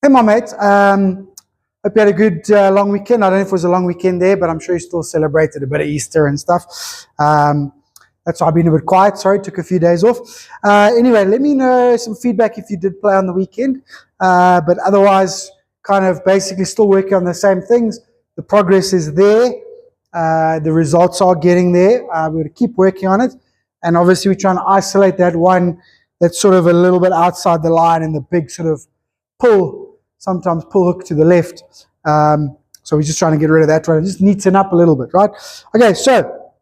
Hey, my mate. Hope you had a good long weekend. I don't know if it was a long weekend there, but I'm sure you still celebrated a bit of Easter and stuff. That's why I've been a bit quiet. Sorry, took a few days off. Anyway, let me know some feedback if you did play on the weekend. But otherwise, kind of basically still working on the same things. The progress is there. The results are getting there. We're going to keep working on it. And obviously, we're trying to isolate that one that's sort of a little bit outside the line and the big sort of sometimes pull hook to the left. So we're just trying to get rid of that one. Just neaten up a little bit, right? Okay, so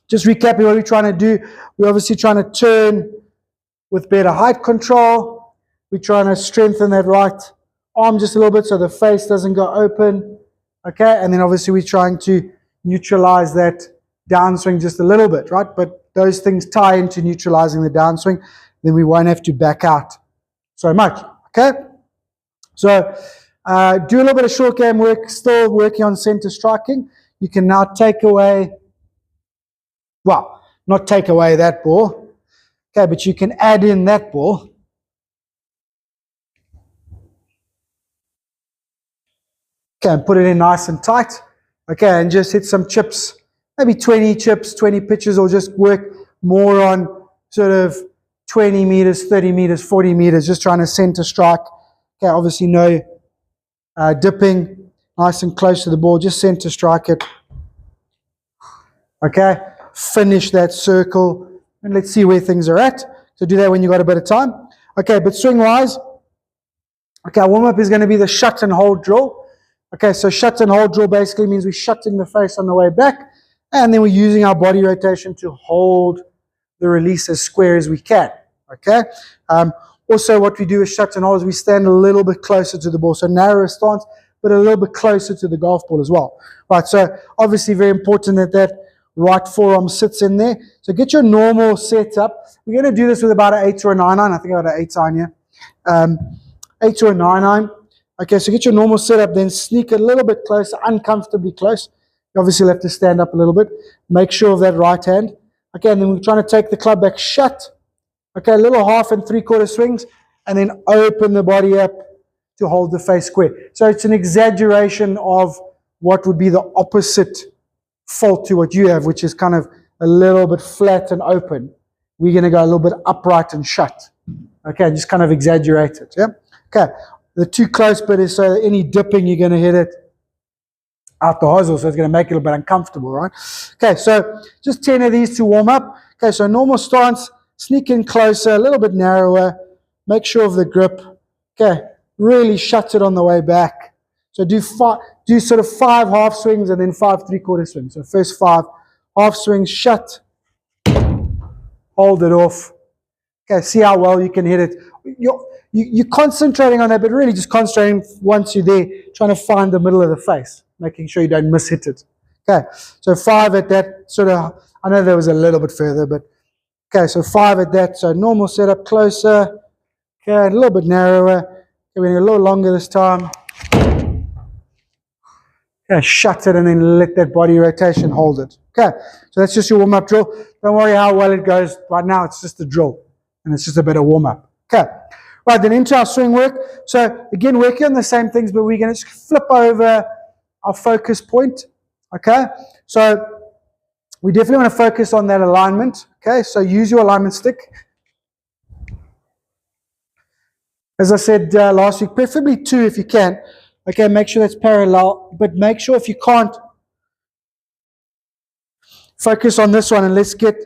just recapping what we're trying to do. We're obviously trying to turn with better height control. We're trying to strengthen that right arm just a little bit so the face doesn't go open. Okay, and then obviously we're trying to neutralize that downswing just a little bit, right? But those things tie into neutralizing the downswing. Then we won't have to back out so much. Okay, so do a little bit of short game work, still working on center striking. You can now take away, well, not take away that ball, okay, but you can add in that ball. Okay, and put it in nice and tight. Okay, and just hit some chips, maybe 20 chips, 20 pitches, or just work more on sort of 20 meters, 30 meters, 40 meters, just trying to center strike. Okay, obviously no dipping, nice and close to the ball, just center strike it. Okay, finish that circle, and let's see where things are at. So do that when you got a bit of time. Okay, but swing-wise, okay, warm-up is going to be the shut and hold drill. Okay, so shut and hold drill basically means we're shutting the face on the way back, and then we're using our body rotation to hold the release as square as we can. Okay. Also, what we do is shut and hold is we stand a little bit closer to the ball, so narrower stance, but a little bit closer to the golf ball as well. Right. So obviously, very important that that right forearm sits in there. So get your normal setup. We're going to do this with about an 8 or a 9 iron. I think I got an 8 iron here. 8 or a 9 iron. Okay. So get your normal setup, then sneak a little bit closer, uncomfortably close. You obviously have to stand up a little bit. Make sure of that right hand. Okay, and then we're trying to take the club back shut. Okay, a little 1/2 and 3/4 swings, and then open the body up to hold the face square. So it's an exaggeration of what would be the opposite fault to what you have, which is kind of a little bit flat and open. We're going to go a little bit upright and shut. Okay, just kind of exaggerate it. Yeah. Okay, the too close bit is so any dipping you're going to hit it out the hosel, so it's going to make it a little bit uncomfortable, right? Okay, so just 10 of these to warm up. Okay, so normal stance, sneak in closer, a little bit narrower, make sure of the grip. Okay, really shut it on the way back. So do sort of 5 half swings and then 5 3/4 swings. So first 5 half swings, shut, hold it off. Okay, see how well you can hit it. You're concentrating on that, but really just concentrating once you're there, trying to find the middle of the face, making sure you don't miss hit it. Okay, so 5 at that sort of, I know there was a little bit further, but okay, so 5 at that, so normal setup, closer, okay, a little bit narrower, okay, we're a little longer this time. Okay, shut it and then let that body rotation hold it. Okay, so that's just your warm-up drill. Don't worry how well it goes. Right now, it's just a drill, and it's just a bit of warm-up. Okay. Right, then into our swing work. So again, working on the same things, but we're going to flip over our focus point. Okay, so we definitely want to focus on that alignment. Okay, so use your alignment stick. As I said last week, preferably 2 if you can. Okay, make sure that's parallel, but make sure if you can't, focus on this one and let's get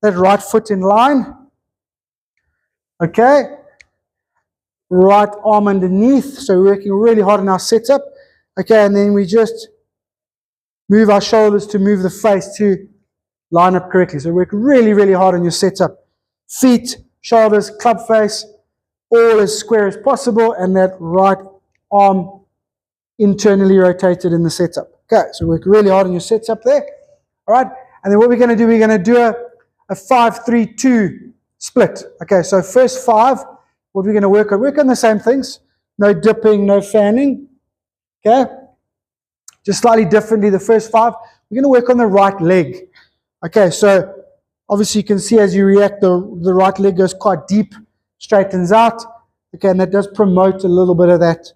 that right foot in line. Okay. Right arm underneath, so we're working really hard on our setup. Okay, and then we just move our shoulders to move the face to line up correctly. So work really, really hard on your setup. Feet, shoulders, club face, all as square as possible, and that right arm internally rotated in the setup. Okay, so work really hard on your setup there. All right, and then what we're going to do, we're going to do a 5-3-2 split. Okay, so first 5. What we're going to work on the same things. No dipping, no fanning. Okay? Just slightly differently, the first 5. We're going to work on the right leg. Okay, so obviously you can see as you react, the right leg goes quite deep, straightens out. Okay, and that does promote a little bit of that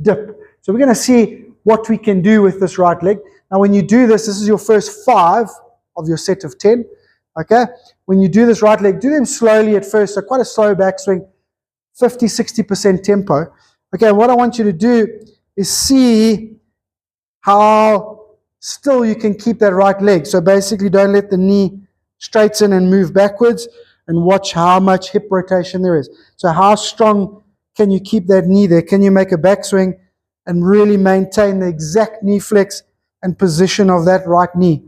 dip. So we're going to see what we can do with this right leg. Now when you do this, this is your first 5 of your set of 10. Okay, when you do this right leg, do them slowly at first, so quite a slow backswing, 50-60% tempo. Okay, what I want you to do is see how still you can keep that right leg. So basically don't let the knee straighten and move backwards, and watch how much hip rotation there is. So how strong can you keep that knee there? Can you make a backswing and really maintain the exact knee flex and position of that right knee?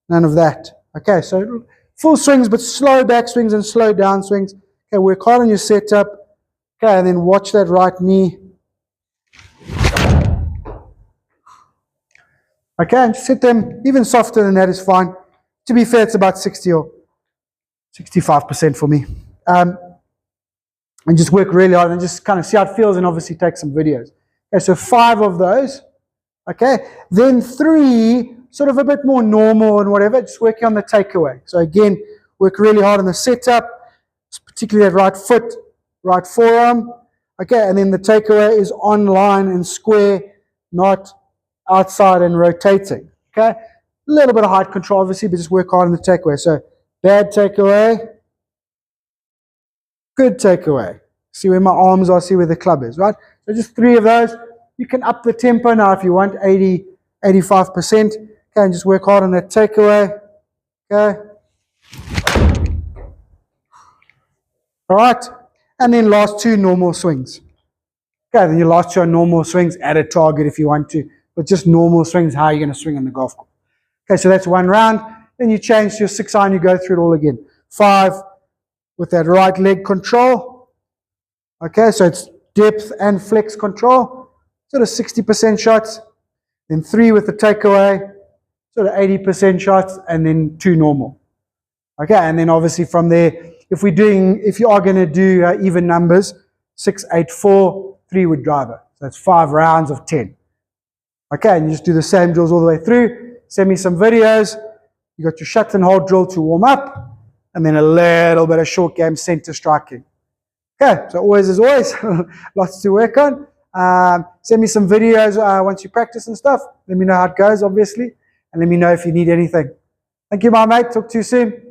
None of that. Okay, so full swings, but slow backswings and slow downswings. Okay, work hard on your setup. Okay, and then watch that right knee. Okay, and set them even softer than that is fine. To be fair, it's about 60 or 65% for me. And just work really hard and just kind of see how it feels, and obviously take some videos. Okay, so 5 of those. Okay, then 3, sort of a bit more normal and whatever, just working on the takeaway. So again, work really hard on the setup, particularly that right foot, right forearm. Okay, and then the takeaway is on line and square, not outside and rotating. Okay, a little bit of height control obviously, but just work hard on the takeaway. So bad takeaway, good takeaway. See where my arms are, see where the club is, right? So just 3 of those. You can up the tempo now if you want, 80, 85%. Okay, and just work hard on that takeaway. Okay. All right. And then last 2 normal swings. Okay, then your last 2 are normal swings. Add a target if you want to, but just normal swings, how you're going to swing on the golf course. Okay, so that's 1 round. Then you change to your 6 iron, you go through it all again. 5 with that right leg control. Okay, so it's depth and flex control, sort of 60% shots. Then 3 with the takeaway, sort of 80% shots, and then 2 normal. Okay, and then obviously from there, if you are going to do even numbers, 6, 8, 4, 3 wood driver. So that's 5 rounds of 10. Okay, and you just do the same drills all the way through. Send me some videos. You got your shut and hold drill to warm up, and then a little bit of short game center striking. Okay, so always as always, lots to work on. Send me some videos once you practice and stuff. Let me know how it goes, obviously, and let me know if you need anything. Thank you, my mate. Talk to you soon.